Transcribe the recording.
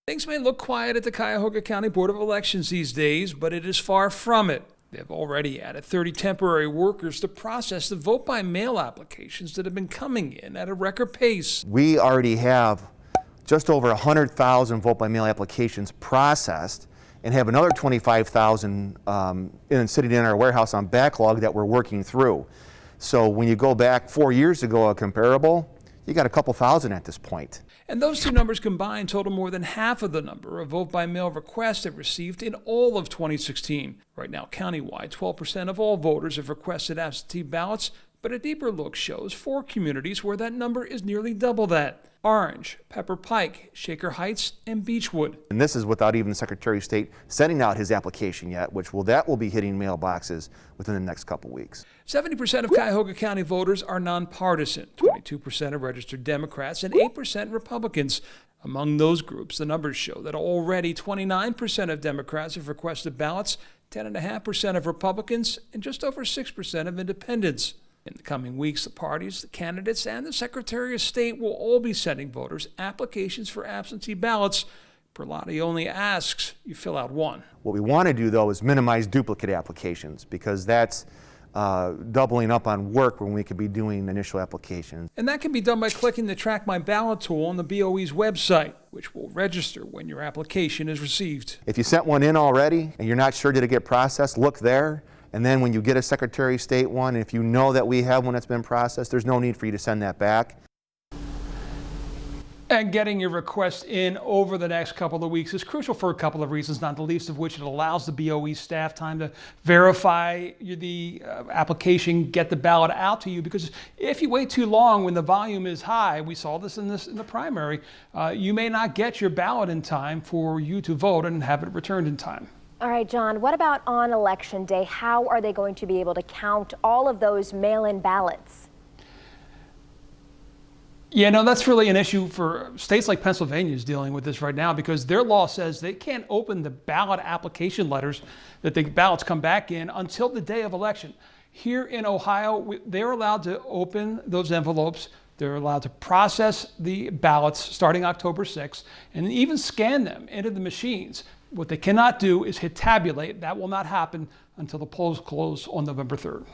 Things may look quiet at the Cuyahoga County Board of Elections these days, but it is far from it. They have already added 30 temporary workers to process the vote-by-mail applications that have been coming in at a record pace. We already have just over 100,000 vote-by-mail applications processed and have another 25,000 sitting in our warehouse on backlog that we're working through. So when you go back 4 years ago, a comparable, you got a couple thousand at this point. And those two numbers combined total more than half of the number of vote-by-mail requests they've received in all of 2016. Right now, countywide, 12% of all voters have requested absentee ballots, but a deeper look shows 4 communities where that number is nearly double that: Orange, Pepper Pike, Shaker Heights, and Beachwood. And this is without even the Secretary of State sending out his application yet, that will be hitting mailboxes within the next couple weeks. 70% of Cuyahoga County voters are nonpartisan, 22% are registered Democrats, and 8% Republicans. Among those groups, the numbers show that already 29% of Democrats have requested ballots, 10.5% of Republicans, and just over 6% of independents. In the coming weeks, the parties, the candidates, and the Secretary of State will all be sending voters applications for absentee ballots. Perlotti only asks you fill out one. What we want to do, though, is minimize duplicate applications, because that's doubling up on work when we could be doing initial applications. And that can be done by clicking the Track My Ballot tool on the BOE's website, which will register when your application is received. If you sent one in already and you're not sure did it get processed, look there. And then when you get a Secretary of State one, if you know that we have one that's been processed, there's no need for you to send that back. And getting your request in over the next couple of weeks is crucial for a couple of reasons, not the least of which it allows the BOE staff time to verify the application, get the ballot out to you. Because if you wait too long when the volume is high, we saw this in the primary, you may not get your ballot in time for you to vote and have it returned in time. All right, John, what about on Election Day? How are they going to be able to count all of those mail-in ballots? Yeah, no, that's really an issue for states like Pennsylvania is dealing with this right now, because their law says they can't open the ballot application letters that the ballots come back in until the day of election. Here in Ohio, they're allowed to open those envelopes. They're allowed to process the ballots starting October 6th and even scan them into the machines. What they cannot do is hit tabulate. That will not happen until the polls close on November 3rd.